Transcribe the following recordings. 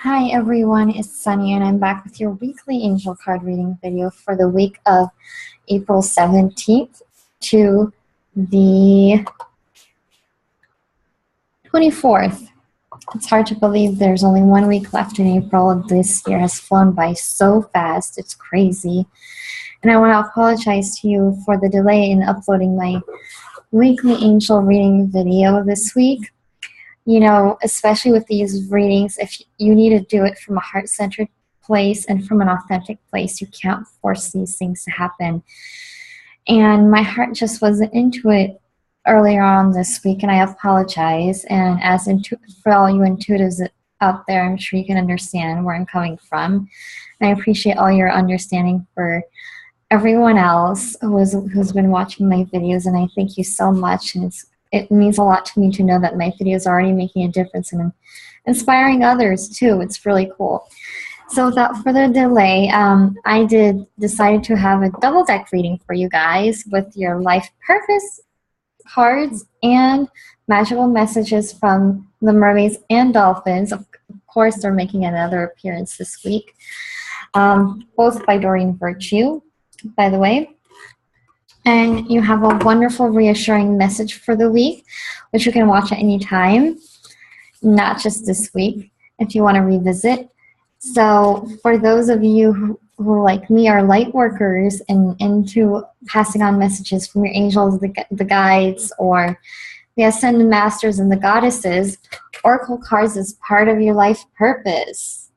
Hi everyone, it's Sunny and I'm back with your weekly angel card reading video for the week of April 17th to the 24th. It's hard to believe there's only 1 week left in April. This year has flown by so fast, it's crazy. And I want to apologize to you for the delay in uploading my weekly angel reading video this week. You know, especially with these readings, if you need to do it from a heart-centered place and from an authentic place, you can't force these things to happen. And my heart just wasn't into it earlier on this week, and I apologize. And for all you intuitives out there, I'm sure you can understand where I'm coming from. And I appreciate all your understanding for everyone else who's been watching my videos, and I thank you so much. And it means a lot to me to know that my videos are already making a difference and inspiring others too. It's really cool. So without further delay, I decided to have a double deck reading for you guys with your life purpose cards and magical messages from the Mermaids and Dolphins. Of course, they're making another appearance this week, both by Doreen, by the way. And you have a wonderful, reassuring message for the week, which you can watch at any time, not just this week, if you want to revisit. So for those of you who like me, are light workers and into passing on messages from your angels, the guides, or the ascended masters and the goddesses, oracle cards is part of your life purpose.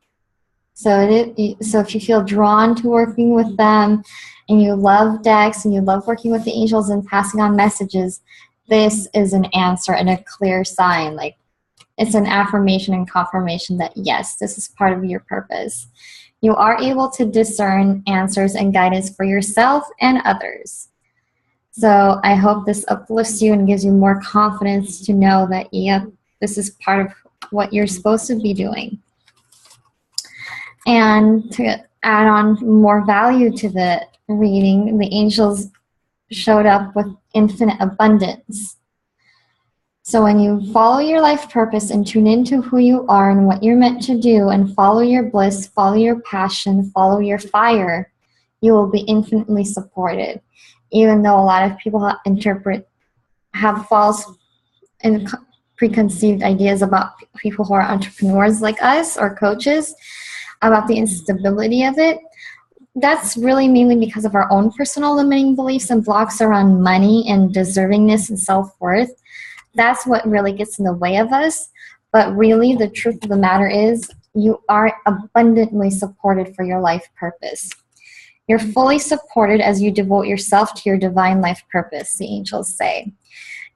So if you feel drawn to working with them, and you love decks, and you love working with the angels and passing on messages, this is an answer and a clear sign. Like, it's an affirmation and confirmation that, yes, this is part of your purpose. You are able to discern answers and guidance for yourself and others. So I hope this uplifts you and gives you more confidence to know that, yep, this is part of what you're supposed to be doing. And to add on more value to the reading, the angels showed up with infinite abundance. So when you follow your life purpose and tune into who you are and what you're meant to do, and follow your bliss, follow your passion, follow your fire, you will be infinitely supported. Even though a lot of people have false and preconceived ideas about people who are entrepreneurs like us or coaches, about the instability of it, that's really mainly because of our own personal limiting beliefs and blocks around money and deservingness and self-worth. That's what really gets in the way of us. But really, the truth of the matter is, you are abundantly supported for your life purpose. You're fully supported as you devote yourself to your divine life purpose, the angels say.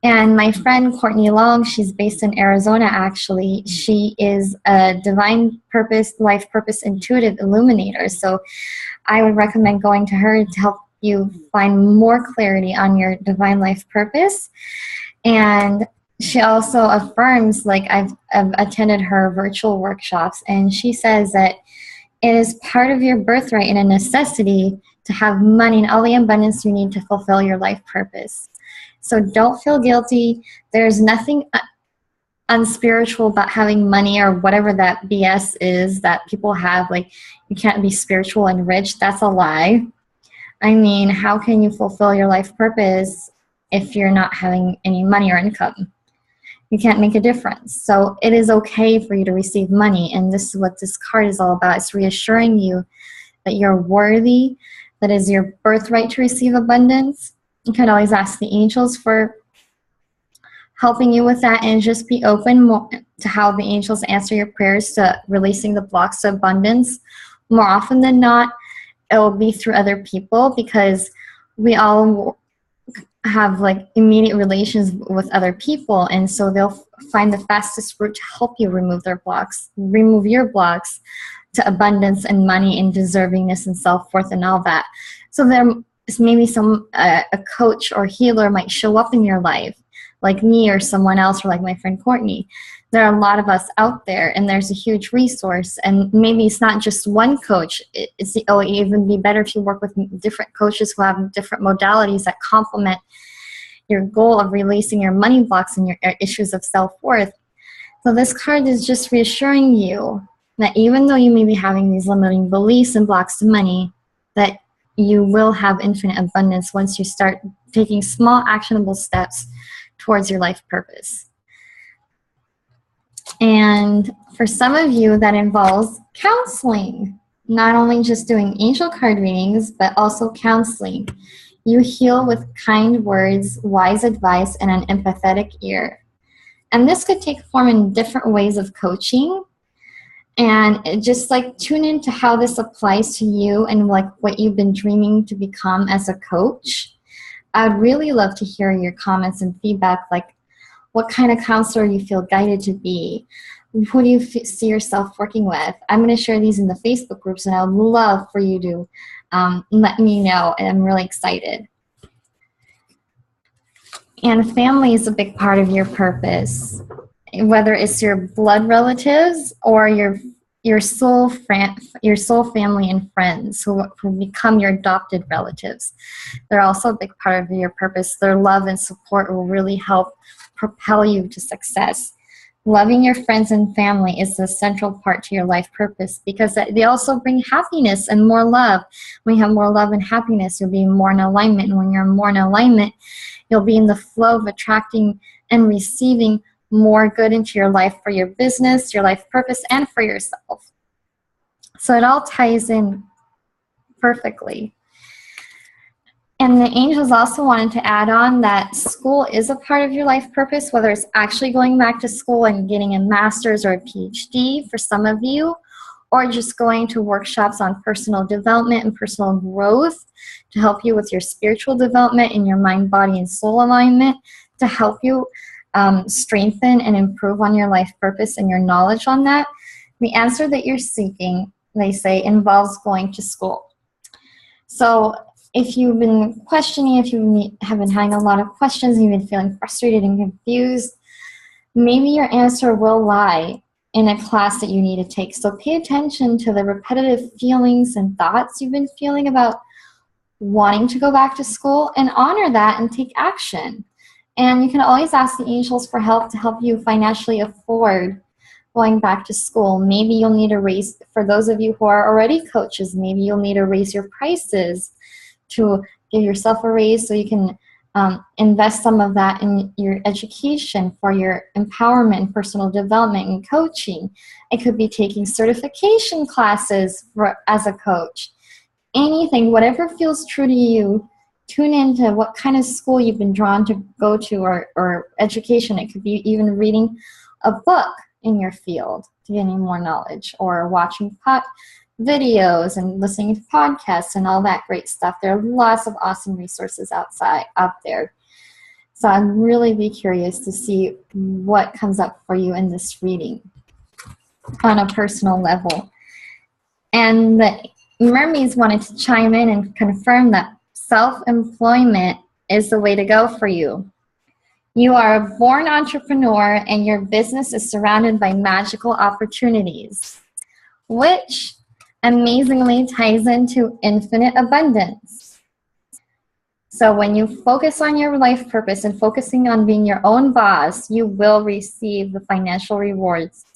And my friend Courtney Long, she's based in Arizona actually. She is a divine purpose, life purpose intuitive illuminator. So I would recommend going to her to help you find more clarity on your divine life purpose. And she also affirms, like I've attended her virtual workshops, and she says that it is part of your birthright and a necessity to have money and all the abundance you need to fulfill your life purpose. So don't feel guilty. There's nothing unspiritual about having money or whatever that BS is that people have. Like, you can't be spiritual and rich. That's a lie. I mean, how can you fulfill your life purpose if you're not having any money or income? You can't make a difference. So it is okay for you to receive money. And this is what this card is all about. It's reassuring you that you're worthy, that is your birthright to receive abundance. You can always ask the angels for helping you with that, and just be open to how the angels answer your prayers to releasing the blocks to abundance. More often than not, it will be through other people, because we all have like immediate relations with other people, and so they'll find the fastest route to help you remove your blocks to abundance and money and deservingness and self-worth and all that. So there is maybe a coach or healer might show up in your life, like me or someone else, or like my friend Courtney. There are a lot of us out there, and there's a huge resource. And maybe it's not just one coach. It would even be better if you work with different coaches who have different modalities that complement your goal of releasing your money blocks and your issues of self-worth. So this card is just reassuring you that even though you may be having these limiting beliefs and blocks to money, that you will have infinite abundance once you start taking small actionable steps towards your life purpose. And for some of you, that involves counseling, not only just doing angel card readings, but also counseling. You heal with kind words, wise advice, and an empathetic ear. And this could take form in different ways of coaching. And just like tune into how this applies to you and like what you've been dreaming to become as a coach. I'd really love to hear your comments and feedback, like what kind of counselor you feel guided to be. Who do you see yourself working with? I'm going to share these in the Facebook groups, and I would love for you to let me know. And I'm really excited. And family is a big part of your purpose, whether it's your blood relatives or your soul family and friends who become your adopted relatives. They're also a big part of your purpose. Their love and support will really help propel you to success. Loving your friends and family is the central part to your life purpose because they also bring happiness and more love. When you have more love and happiness, you'll be more in alignment. And when you're more in alignment, you'll be in the flow of attracting and receiving more good into your life for your business, your life purpose, and for yourself. So it all ties in perfectly. And the angels also wanted to add on that school is a part of your life purpose, whether it's actually going back to school and getting a master's or a PhD for some of you, or just going to workshops on personal development and personal growth to help you with your spiritual development and your mind, body, and soul alignment, to help you strengthen and improve on your life purpose and your knowledge on that. The answer that you're seeking, they say, involves going to school. So if you've been questioning, if you have been having a lot of questions, you've been feeling frustrated and confused, maybe your answer will lie in a class that you need to take. So pay attention to the repetitive feelings and thoughts you've been feeling about wanting to go back to school, and honor that and take action. And you can always ask the angels for help to help you financially afford going back to school. Maybe you'll need to raise, for those of you who are already coaches, maybe you'll need to raise your prices to give yourself a raise so you can invest some of that in your education for your empowerment and personal development and coaching. It could be taking certification classes as a coach. Anything, whatever feels true to you, tune into what kind of school you've been drawn to go to, or education. It could be even reading a book in your field to gain more knowledge, or watching videos and listening to podcasts and all that great stuff. There are lots of awesome resources out there. So I'm really be curious to see what comes up for you in this reading on a personal level. And the Mermaids wanted to chime in and confirm that self-employment is the way to go for you. You are a born entrepreneur, and your business is surrounded by magical opportunities, which amazingly ties into infinite abundance. So when you focus on your life purpose and focusing on being your own boss, you will receive the financial rewards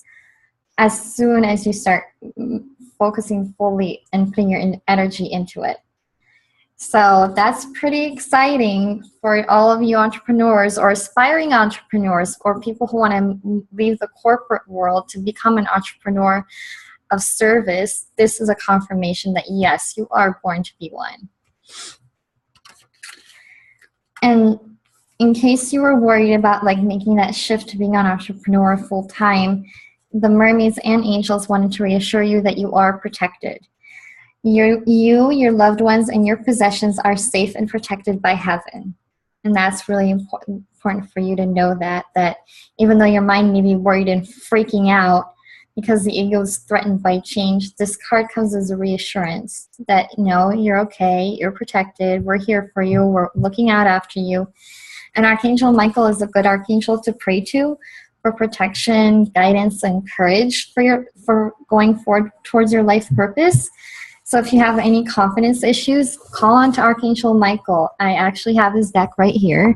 as soon as you start focusing fully and putting your energy into it. So that's pretty exciting for all of you entrepreneurs or aspiring entrepreneurs, or people who want to leave the corporate world to become an entrepreneur of service. This is a confirmation that yes, you are born to be one. And in case you were worried about like making that shift to being an entrepreneur full time, the Mermaids and angels wanted to reassure you that you are protected. Your loved ones, and your possessions are safe and protected by heaven. And that's really important for you to know that even though your mind may be worried and freaking out because the ego is threatened by change, this card comes as a reassurance that, no, you're okay, you're protected, we're here for you, we're looking out after you. And Archangel Michael is a good archangel to pray to for protection, guidance, and courage for going forward towards your life purpose. So if you have any confidence issues, call on to Archangel Michael. I actually have his deck right here.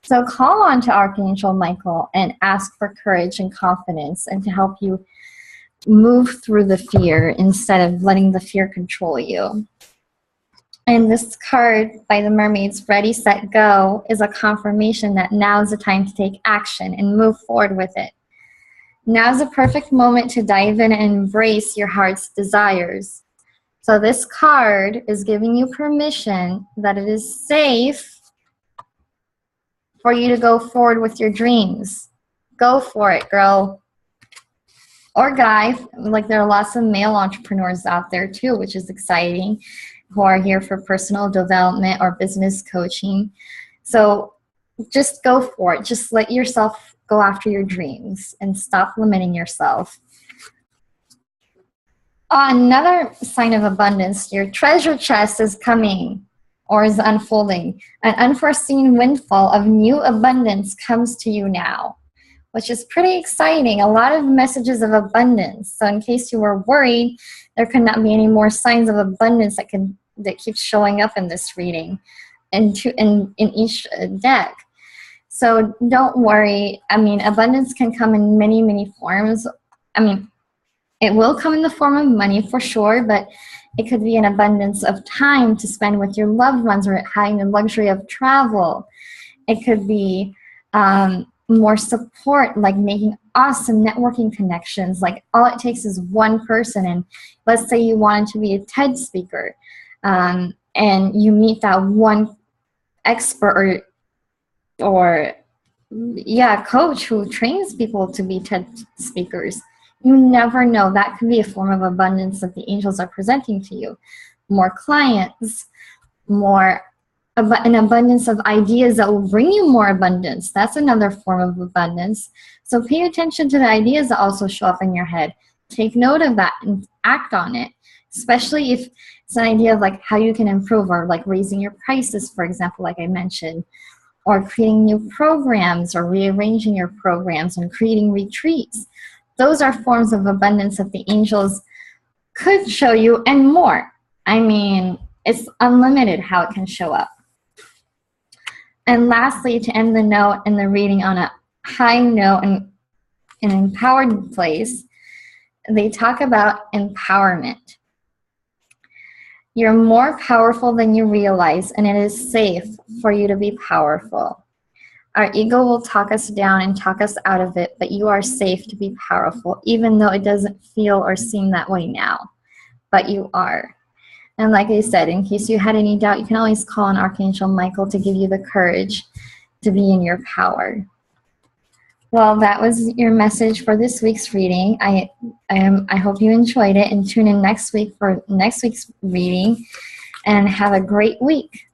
So call on to Archangel Michael and ask for courage and confidence and to help you move through the fear instead of letting the fear control you. And this card by the Mermaids, Ready, Set, Go, is a confirmation that now's the time to take action and move forward with it. Now's a perfect moment to dive in and embrace your heart's desires. So this card is giving you permission that it is safe for you to go forward with your dreams. Go for it, girl. Or guy. Like, there are lots of male entrepreneurs out there too, which is exciting, who are here for personal development or business coaching. So just go for it. Just let yourself go after your dreams and stop limiting yourself. Another sign of abundance, your treasure chest is coming or is unfolding. An unforeseen windfall of new abundance comes to you now, which is pretty exciting. A lot of messages of abundance. So in case you were worried, there could not be any more signs of abundance that keeps showing up in this reading and in each deck. So don't worry. I mean, abundance can come in many, many forms. I mean, it will come in the form of money for sure, but it could be an abundance of time to spend with your loved ones or having the luxury of travel. It could be more support, like making awesome networking connections. Like, all it takes is one person. And let's say you wanted to be a TED speaker, and you meet that one expert or coach who trains people to be TED speakers. You never know. That could be a form of abundance that the angels are presenting to you. More clients, an abundance of ideas that will bring you more abundance. That's another form of abundance. So pay attention to the ideas that also show up in your head. Take note of that and act on it, especially if it's an idea of like how you can improve, or like raising your prices, for example, like I mentioned, or creating new programs or rearranging your programs and creating retreats. Those are forms of abundance that the angels could show you, and more. I mean, it's unlimited how it can show up. And lastly, to end the note and the reading on a high note and an empowered place, they talk about empowerment. You're more powerful than you realize, and it is safe for you to be powerful. Our ego will talk us down and talk us out of it, but you are safe to be powerful, even though it doesn't feel or seem that way now. But you are. And like I said, in case you had any doubt, you can always call on Archangel Michael to give you the courage to be in your power. Well, that was your message for this week's reading. I hope you enjoyed it, and tune in next week for next week's reading, and have a great week.